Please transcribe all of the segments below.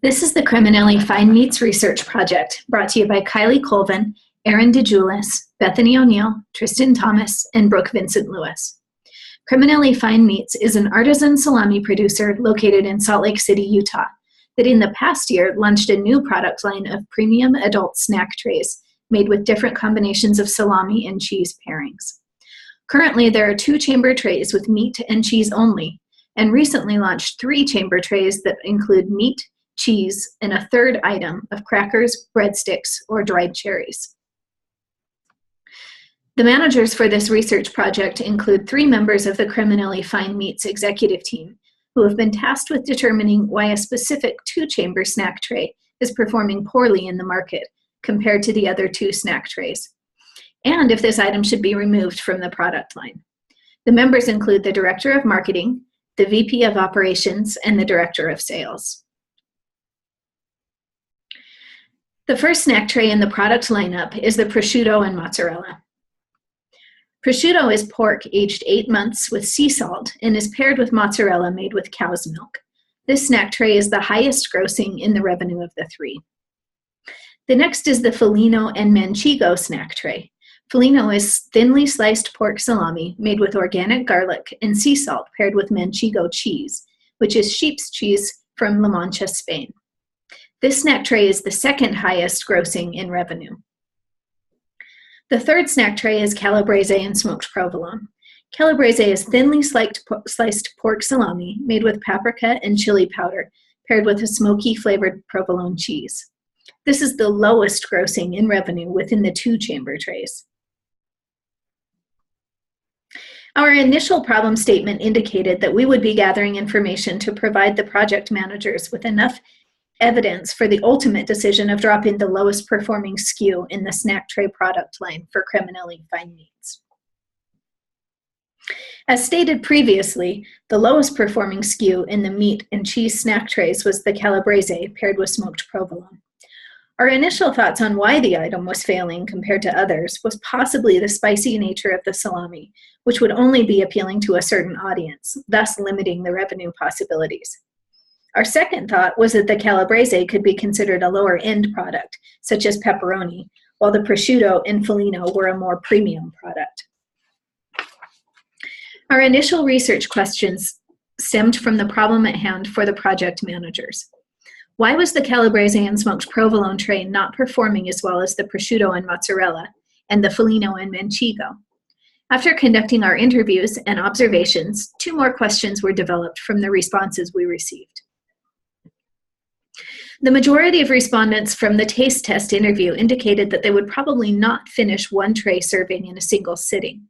This is the Creminelli Fine Meats Research Project, brought to you by Kylie Colvin, Erin DeJulis, Bethany O'Neill, Tristan Thomas, and Brooke Vincent Lewis. Creminelli Fine Meats is an artisan salami producer located in Salt Lake City, Utah, that in the past year launched a new product line of premium adult snack trays made with different combinations of salami and cheese pairings. Currently, there are 2 chamber trays with meat and cheese only, and recently launched 3 chamber trays that include meat, cheese, and a third item of crackers, breadsticks, or dried cherries. The managers for this research project include 3 members of the Creminelli Fine Meats executive team who have been tasked with determining why a specific 2-chamber snack tray is performing poorly in the market compared to the other 2 snack trays, and if this item should be removed from the product line. The members include the Director of Marketing, the VP of Operations, and the Director of Sales. The first snack tray in the product lineup is the prosciutto and mozzarella. Prosciutto is pork aged 8 months with sea salt and is paired with mozzarella made with cow's milk. This snack tray is the highest grossing in the revenue of the 3. The next is the Felino and Manchego snack tray. Felino is thinly sliced pork salami made with organic garlic and sea salt paired with Manchego cheese, which is sheep's cheese from La Mancha, Spain. This snack tray is the second highest grossing in revenue. The third snack tray is calabrese and smoked provolone. Calabrese is thinly sliced pork salami made with paprika and chili powder, paired with a smoky flavored provolone cheese. This is the lowest grossing in revenue within the 2-chamber trays. Our initial problem statement indicated that we would be gathering information to provide the project managers with enough evidence for the ultimate decision of dropping the lowest performing SKU in the snack tray product line for Creminelli Fine Meats. As stated previously, the lowest performing SKU in the meat and cheese snack trays was the calabrese paired with smoked provolone. Our initial thoughts on why the item was failing compared to others was possibly the spicy nature of the salami, which would only be appealing to a certain audience, thus limiting the revenue possibilities. Our second thought was that the calabrese could be considered a lower-end product, such as pepperoni, while the prosciutto and Felino were a more premium product. Our initial research questions stemmed from the problem at hand for the project managers. Why was the calabrese and smoked provolone tray not performing as well as the prosciutto and mozzarella and the Felino and Manchego? After conducting our interviews and observations, 2 more questions were developed from the responses we received. The majority of respondents from the taste test interview indicated that they would probably not finish 1 tray serving in a single sitting,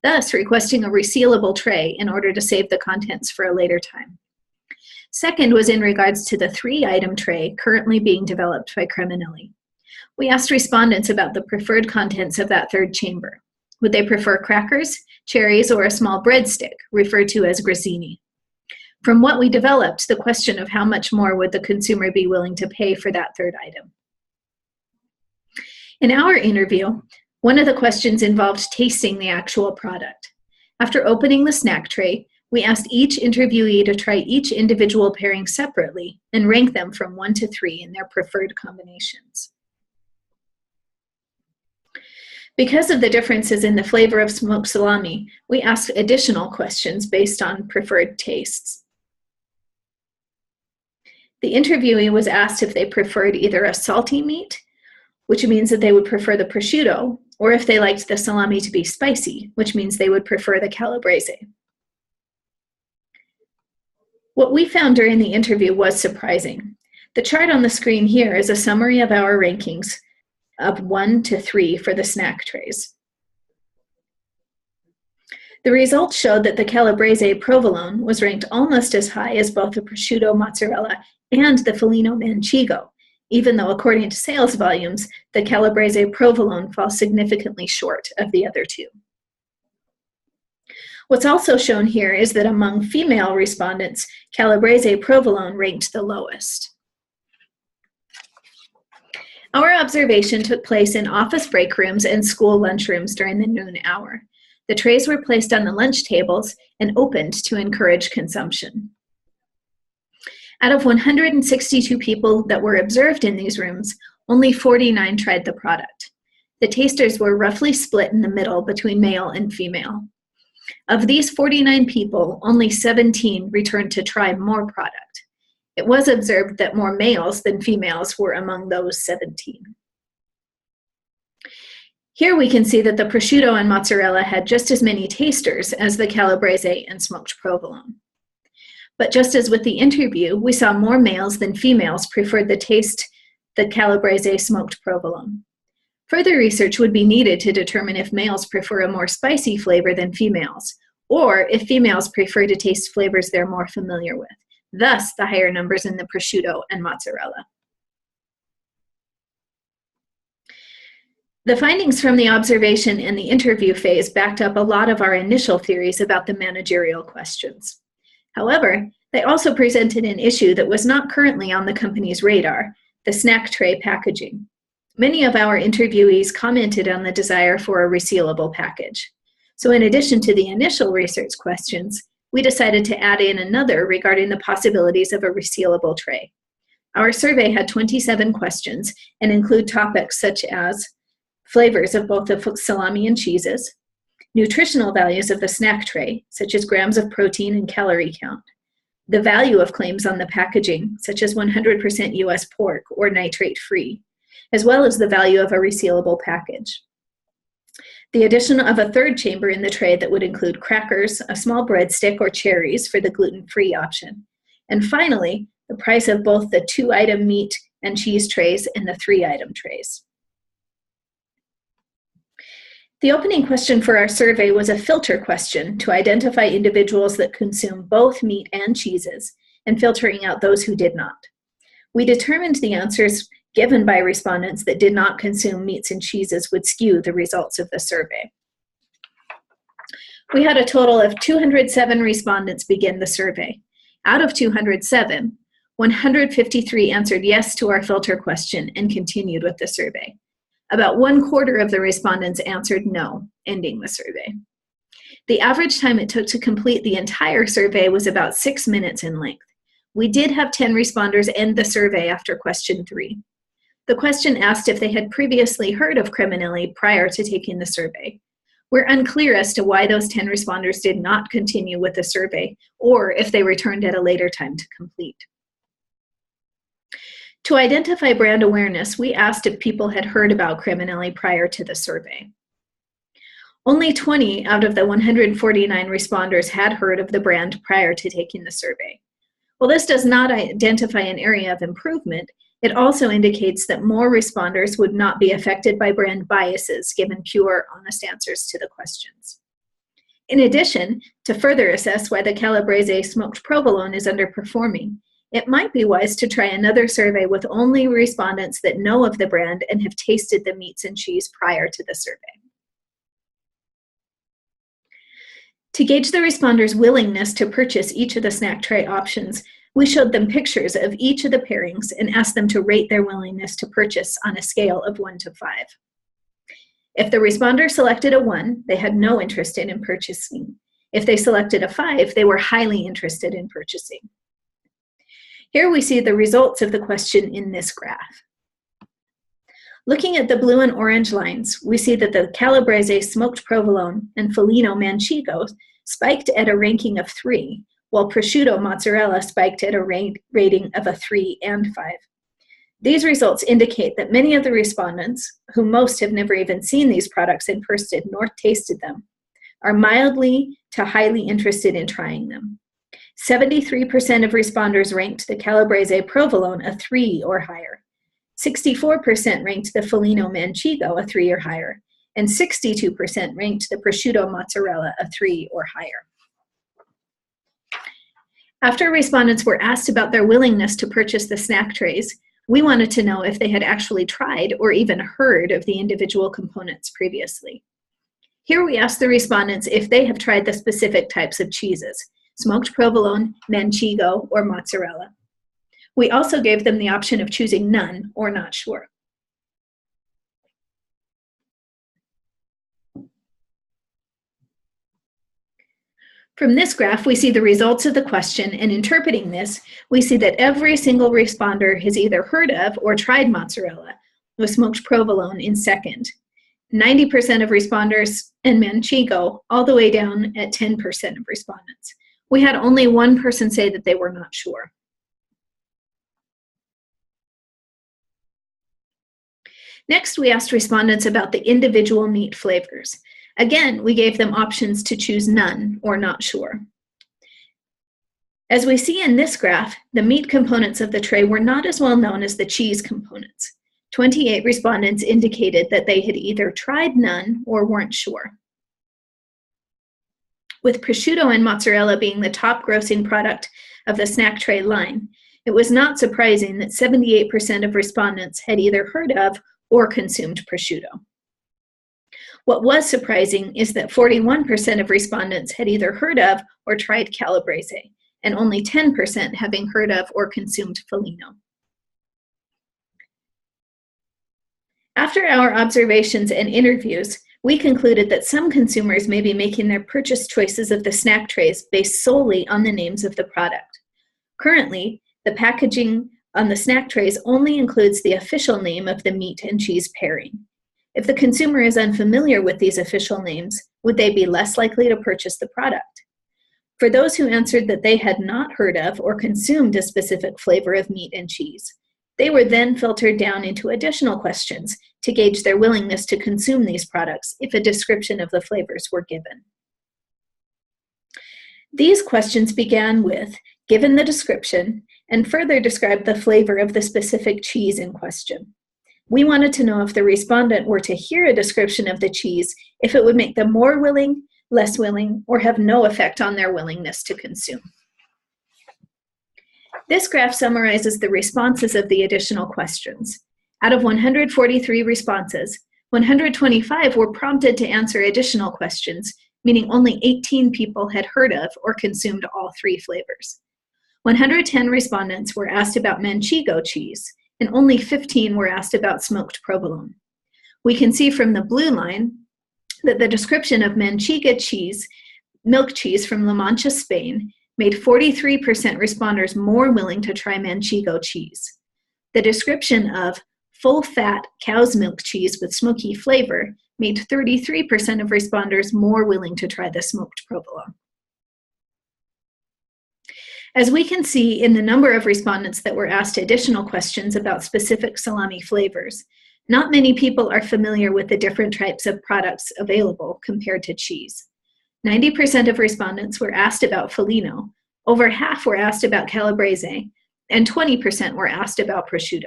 thus requesting a resealable tray in order to save the contents for a later time. Second was in regards to the 3-item tray currently being developed by Creminelli. We asked respondents about the preferred contents of that 3rd chamber. Would they prefer crackers, cherries, or a small breadstick, referred to as grissini? From what we developed, the question of how much more would the consumer be willing to pay for that 3rd item. In our interview, one of the questions involved tasting the actual product. After opening the snack tray, we asked each interviewee to try each individual pairing separately and rank them from 1 to 3 in their preferred combinations. Because of the differences in the flavor of smoked salami, we asked additional questions based on preferred tastes. The interviewee was asked if they preferred either a salty meat, which means that they would prefer the prosciutto, or if they liked the salami to be spicy, which means they would prefer the calabrese. What we found during the interview was surprising. The chart on the screen here is a summary of our rankings of 1 to 3 for the snack trays. The results showed that the calabrese provolone was ranked almost as high as both the prosciutto mozzarella and the Felino Manchego, even though according to sales volumes, the calabrese provolone falls significantly short of the other 2. What's also shown here is that among female respondents, calabrese provolone ranked the lowest. Our observation took place in office break rooms and school lunchrooms during the noon hour. The trays were placed on the lunch tables and opened to encourage consumption. Out of 162 people that were observed in these rooms, only 49 tried the product. The tasters were roughly split in the middle between male and female. Of these 49 people, only 17 returned to try more product. It was observed that more males than females were among those 17. Here we can see that the prosciutto and mozzarella had just as many tasters as the calabrese and smoked provolone. But just as with the interview, we saw more males than females preferred the calabrese smoked provolone. Further research would be needed to determine if males prefer a more spicy flavor than females, or if females prefer to taste flavors they're more familiar with, thus the higher numbers in the prosciutto and mozzarella. The findings from the observation and the interview phase backed up a lot of our initial theories about the managerial questions. However, they also presented an issue that was not currently on the company's radar, the snack tray packaging. Many of our interviewees commented on the desire for a resealable package. So in addition to the initial research questions, we decided to add in another regarding the possibilities of a resealable tray. Our survey had 27 questions and include topics such as flavors of both the salami and cheeses, nutritional values of the snack tray, such as grams of protein and calorie count, the value of claims on the packaging, such as 100% US pork or nitrate-free, as well as the value of a resealable package. The addition of a third chamber in the tray that would include crackers, a small breadstick, or cherries for the gluten-free option. And finally, the price of both the 2-item meat and cheese trays and the 3-item trays. The opening question for our survey was a filter question to identify individuals that consume both meat and cheeses and filtering out those who did not. We determined the answers given by respondents that did not consume meats and cheeses would skew the results of the survey. We had a total of 207 respondents begin the survey. Out of 207, 153 answered yes to our filter question and continued with the survey. About 1/4 of the respondents answered no, ending the survey. The average time it took to complete the entire survey was about 6 minutes in length. We did have 10 responders end the survey after question 3. The question asked if they had previously heard of Creminelli prior to taking the survey. We're unclear as to why those 10 responders did not continue with the survey, or if they returned at a later time to complete. To identify brand awareness, we asked if people had heard about Creminelli prior to the survey. Only 20 out of the 149 responders had heard of the brand prior to taking the survey. While this does not identify an area of improvement, it also indicates that more responders would not be affected by brand biases given pure, honest answers to the questions. In addition, to further assess why the Calabrese smoked provolone is underperforming, it might be wise to try another survey with only respondents that know of the brand and have tasted the meats and cheese prior to the survey. To gauge the responders' willingness to purchase each of the snack tray options, we showed them pictures of each of the pairings and asked them to rate their willingness to purchase on a scale of 1 to 5. If the responder selected a 1, they had no interest in purchasing. If they selected a 5, they were highly interested in purchasing. Here we see the results of the question in this graph. Looking at the blue and orange lines, we see that the Calabrese smoked provolone and Foligno Manchego spiked at a ranking of 3, while prosciutto mozzarella spiked at a rating of a 3 and 5. These results indicate that many of the respondents, who most have never even seen these products in person nor tasted them, are mildly to highly interested in trying them. 73% of responders ranked the Calabrese provolone a 3 or higher. 64% ranked the Foligno Manchego a 3 or higher, and 62% ranked the prosciutto mozzarella a 3 or higher. After respondents were asked about their willingness to purchase the snack trays, we wanted to know if they had actually tried or even heard of the individual components previously. Here we asked the respondents if they have tried the specific types of cheeses, smoked provolone, manchego, or mozzarella. We also gave them the option of choosing none or not sure. From this graph, we see the results of the question, and interpreting this, we see that every single responder has either heard of or tried mozzarella, with smoked provolone in second. 90% of responders and manchego, all the way down at 10% of respondents. We had only one person say that they were not sure. Next, we asked respondents about the individual meat flavors. Again, we gave them options to choose none or not sure. As we see in this graph, the meat components of the tray were not as well known as the cheese components. 28 respondents indicated that they had either tried none or weren't sure. With prosciutto and mozzarella being the top grossing product of the snack tray line, it was not surprising that 78% of respondents had either heard of or consumed prosciutto. What was surprising is that 41% of respondents had either heard of or tried calabrese, and only 10% having heard of or consumed Foligno. After our observations and interviews, we concluded that some consumers may be making their purchase choices of the snack trays based solely on the names of the product. Currently, the packaging on the snack trays only includes the official name of the meat and cheese pairing. If the consumer is unfamiliar with these official names, would they be less likely to purchase the product? For those who answered that they had not heard of or consumed a specific flavor of meat and cheese, they were then filtered down into additional questions to gauge their willingness to consume these products if a description of the flavors were given. These questions began with, given the description, and further described the flavor of the specific cheese in question. We wanted to know if the respondent were to hear a description of the cheese, if it would make them more willing, less willing, or have no effect on their willingness to consume. This graph summarizes the responses of the additional questions. Out of 143 responses, 125 were prompted to answer additional questions, meaning only 18 people had heard of or consumed all three flavors. 110 respondents were asked about manchego cheese, and only 15 were asked about smoked provolone. We can see from the blue line that the description of manchego cheese, milk cheese from La Mancha, Spain, made 43% responders more willing to try manchego cheese. The description of full-fat cow's milk cheese with smoky flavor made 33% of responders more willing to try the smoked provolone. As we can see in the number of respondents that were asked additional questions about specific salami flavors, not many people are familiar with the different types of products available compared to cheese. 90% of respondents were asked about Foligno, over half were asked about calabrese, and 20% were asked about prosciutto.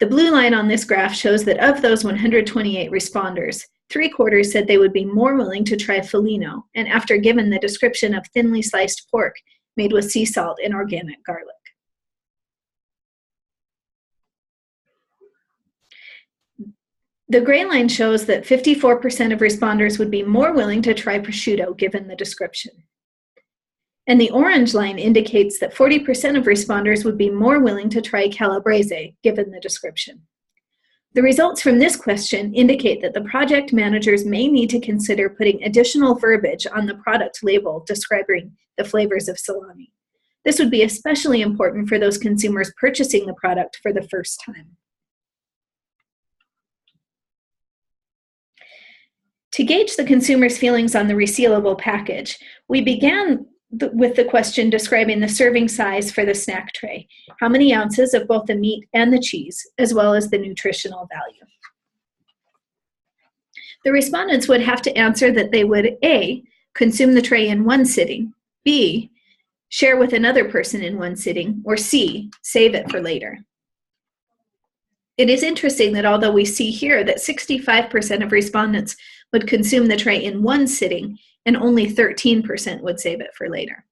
The blue line on this graph shows that of those 128 responders, 3/4 said they would be more willing to try Foligno, and after given the description of thinly sliced pork made with sea salt and organic garlic. The gray line shows that 54% of responders would be more willing to try prosciutto given the description. And the orange line indicates that 40% of responders would be more willing to try calabrese given the description. The results from this question indicate that the project managers may need to consider putting additional verbiage on the product label describing the flavors of salami. This would be especially important for those consumers purchasing the product for the first time. To gauge the consumer's feelings on the resealable package, we began with the question describing the serving size for the snack tray, how many ounces of both the meat and the cheese, as well as the nutritional value. The respondents would have to answer that they would A, consume the tray in one sitting, B, share with another person in one sitting, or C, save it for later. It is interesting that although we see here that 65% of respondents would consume the tray in one sitting, and only 13% would save it for later.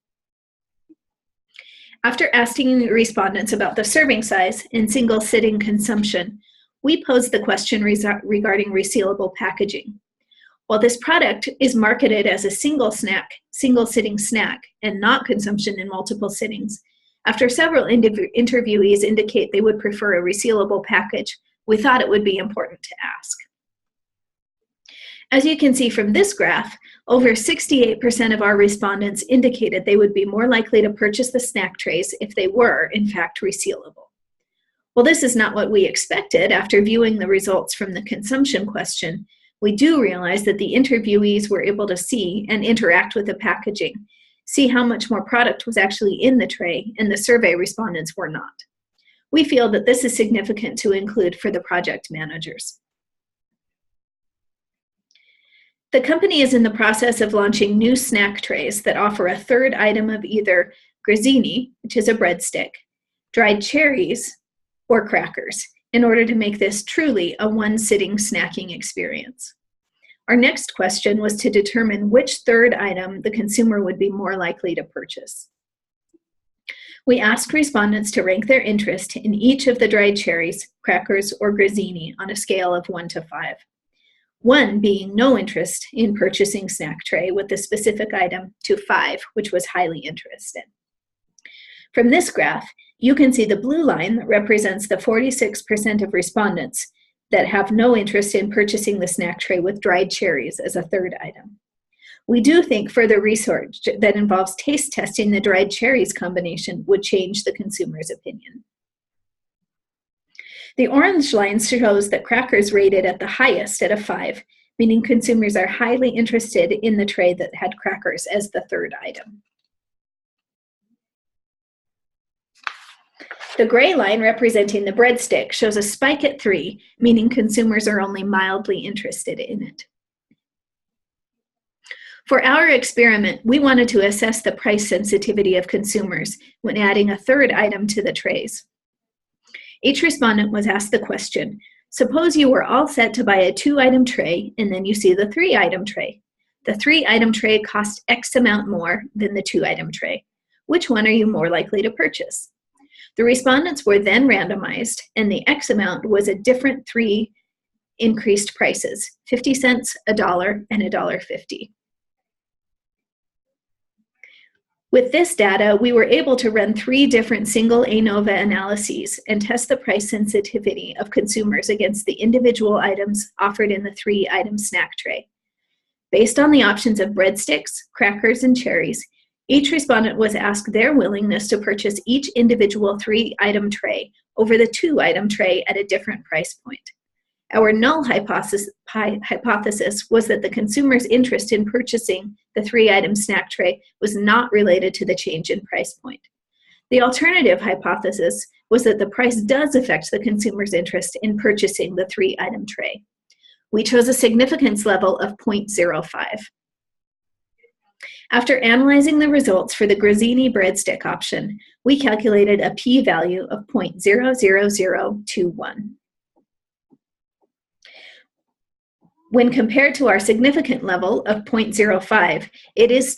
After asking the respondents about the serving size and single sitting consumption, we posed the question regarding resealable packaging. While this product is marketed as a single sitting snack, and not consumption in multiple sittings, after several interviewees indicate they would prefer a resealable package, we thought it would be important to ask. As you can see from this graph, over 68% of our respondents indicated they would be more likely to purchase the snack trays if they were, in fact, resealable. While this is not what we expected after viewing the results from the consumption question, we do realize that the interviewees were able to see and interact with the packaging, see how much more product was actually in the tray, and the survey respondents were not. We feel that this is significant to include for the project managers. The company is in the process of launching new snack trays that offer a third item of either grazzini, which is a breadstick, dried cherries, or crackers, in order to make this truly a one-sitting snacking experience. Our next question was to determine which third item the consumer would be more likely to purchase. We asked respondents to rank their interest in each of the dried cherries, crackers, or grazzini on a scale of 1 to 5. 1 being no interest in purchasing snack tray with the specific item, to 5, which was highly interested. From this graph, you can see the blue line that represents the 46% of respondents that have no interest in purchasing the snack tray with dried cherries as a third item. We do think further research that involves taste testing the dried cherries combination would change the consumer's opinion. The orange line shows that crackers rated at the highest at a 5, meaning consumers are highly interested in the tray that had crackers as the third item. The gray line representing the breadstick shows a spike at 3, meaning consumers are only mildly interested in it. For our experiment, we wanted to assess the price sensitivity of consumers when adding a third item to the trays. Each respondent was asked the question, suppose you were all set to buy a 2-item tray and then you see the 3-item tray. The 3-item tray costs X amount more than the 2-item tray. Which one are you more likely to purchase? The respondents were then randomized, and the X amount was a different 3 increased prices, 50 cents, $1, and $1.50. With this data, we were able to run 3 different single ANOVA analyses and test the price sensitivity of consumers against the individual items offered in the 3-item snack tray. Based on the options of breadsticks, crackers, and cherries, each respondent was asked their willingness to purchase each individual 3-item tray over the 2-item tray at a different price point. Our null hypothesis was that the consumer's interest in purchasing the 3-item snack tray was not related to the change in price point. The alternative hypothesis was that the price does affect the consumer's interest in purchasing the 3-item tray. We chose a significance level of 0.05. After analyzing the results for the grazzini breadstick option, we calculated a p-value of 0.00021. When compared to our significant level of 0.05, it is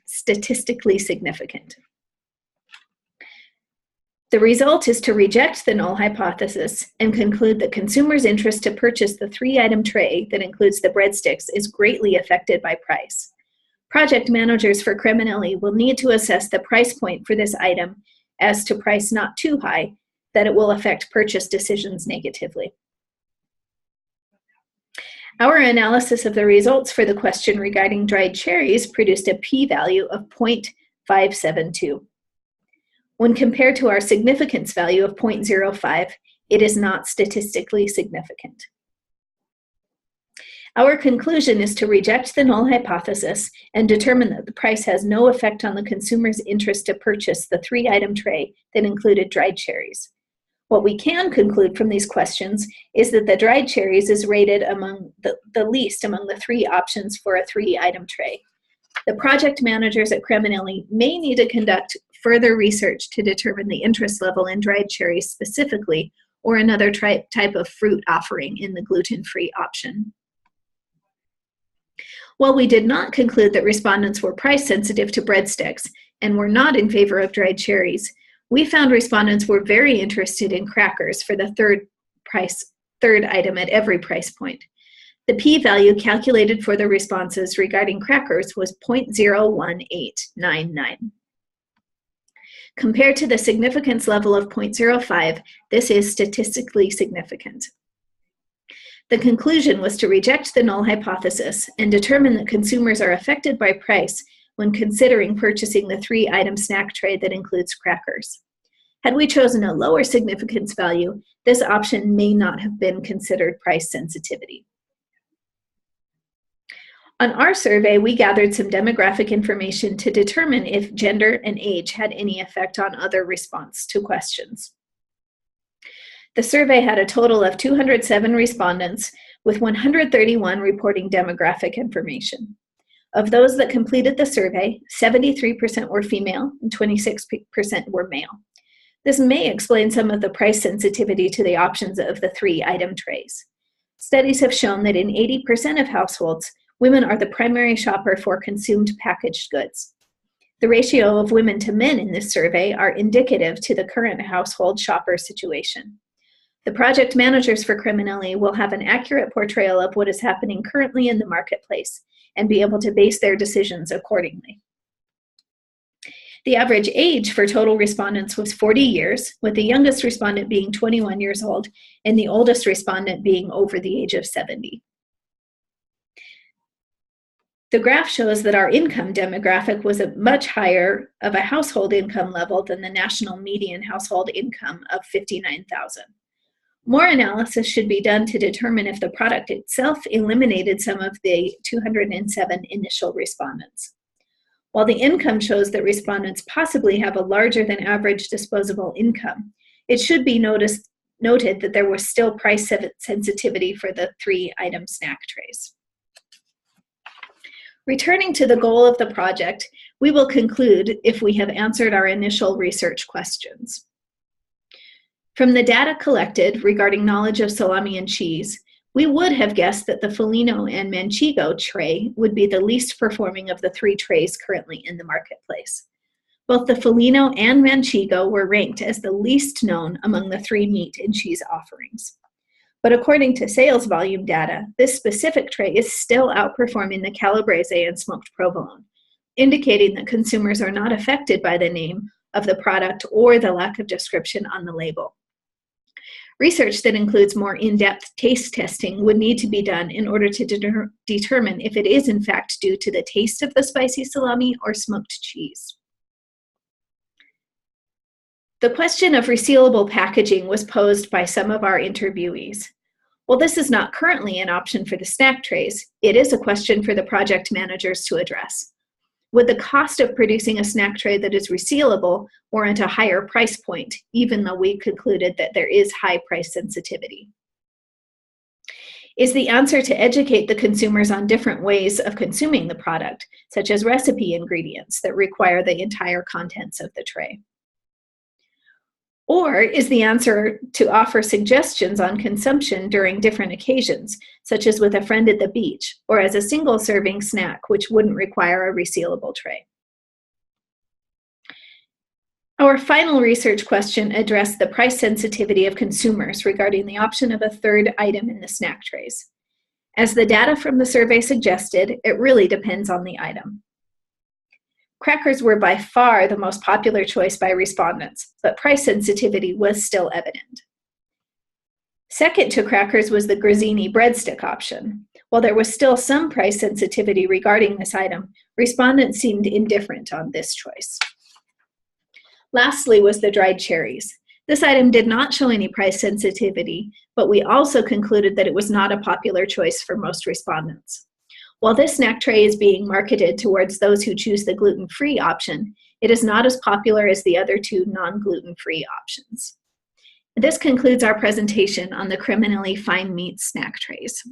statistically significant. The result is to reject the null hypothesis and conclude that consumers' interest to purchase the 3-item tray that includes the breadsticks is greatly affected by price. Project managers for Creminelli will need to assess the price point for this item as to price not too high, that it will affect purchase decisions negatively. Our analysis of the results for the question regarding dried cherries produced a p-value of 0.572. When compared to our significance value of 0.05, it is not statistically significant. Our conclusion is to reject the null hypothesis and determine that the price has no effect on the consumer's interest to purchase the 3-item tray that included dried cherries. What we can conclude from these questions is that the dried cherries is rated among the least among the 3 options for a 3-item tray. The project managers at Creminelli may need to conduct further research to determine the interest level in dried cherries specifically, or another type of fruit offering in the gluten-free option. While we did not conclude that respondents were price sensitive to breadsticks and were not in favor of dried cherries, we found respondents were very interested in crackers for the third item at every price point. The p-value calculated for the responses regarding crackers was 0.01899. Compared to the significance level of 0.05, this is statistically significant. The conclusion was to reject the null hypothesis and determine that consumers are affected by price when considering purchasing the 3-item snack tray that includes crackers. Had we chosen a lower significance value, this option may not have been considered price sensitivity. On our survey, we gathered some demographic information to determine if gender and age had any effect on other response to questions. The survey had a total of 207 respondents, with 131 reporting demographic information. Of those that completed the survey, 73% were female and 26% were male. This may explain some of the price sensitivity to the options of the 3-item trays. Studies have shown that in 80% of households, women are the primary shopper for consumed packaged goods. The ratio of women to men in this survey are indicative to the current household shopper situation. The project managers for Criminelli will have an accurate portrayal of what is happening currently in the marketplace and be able to base their decisions accordingly. The average age for total respondents was 40 years, with the youngest respondent being 21 years old and the oldest respondent being over the age of 70. The graph shows that our income demographic was a much higher of a household income level than the national median household income of $59,000. More analysis should be done to determine if the product itself eliminated some of the 207 initial respondents. While the income shows that respondents possibly have a larger than average disposable income, it should be noted that there was still price sensitivity for the 3-item snack trays. Returning to the goal of the project, we will conclude if we have answered our initial research questions. From the data collected regarding knowledge of salami and cheese, we would have guessed that the Felino and Manchego tray would be the least performing of the 3 trays currently in the marketplace. Both the Felino and Manchego were ranked as the least known among the 3 meat and cheese offerings. But according to sales volume data, this specific tray is still outperforming the Calabrese and smoked provolone, indicating that consumers are not affected by the name of the product or the lack of description on the label. Research that includes more in-depth taste testing would need to be done in order to determine if it is in fact due to the taste of the spicy salami or smoked cheese. The question of resealable packaging was posed by some of our interviewees. While this is not currently an option for the snack trays, it is a question for the project managers to address. Would the cost of producing a snack tray that is resealable warrant a higher price point, even though we concluded that there is high price sensitivity? Is the answer to educate the consumers on different ways of consuming the product, such as recipe ingredients that require the entire contents of the tray? Or is the answer to offer suggestions on consumption during different occasions, such as with a friend at the beach, or as a single serving snack, which wouldn't require a resealable tray? Our final research question addressed the price sensitivity of consumers regarding the option of a 3rd item in the snack trays. As the data from the survey suggested, it really depends on the item. Crackers were by far the most popular choice by respondents, but price sensitivity was still evident. Second to crackers was the Grazzini breadstick option. While there was still some price sensitivity regarding this item, respondents seemed indifferent on this choice. Lastly was the dried cherries. This item did not show any price sensitivity, but we also concluded that it was not a popular choice for most respondents. While this snack tray is being marketed towards those who choose the gluten-free option, it is not as popular as the other 2 non-gluten-free options. This concludes our presentation on the Criminelli fine meat snack trays.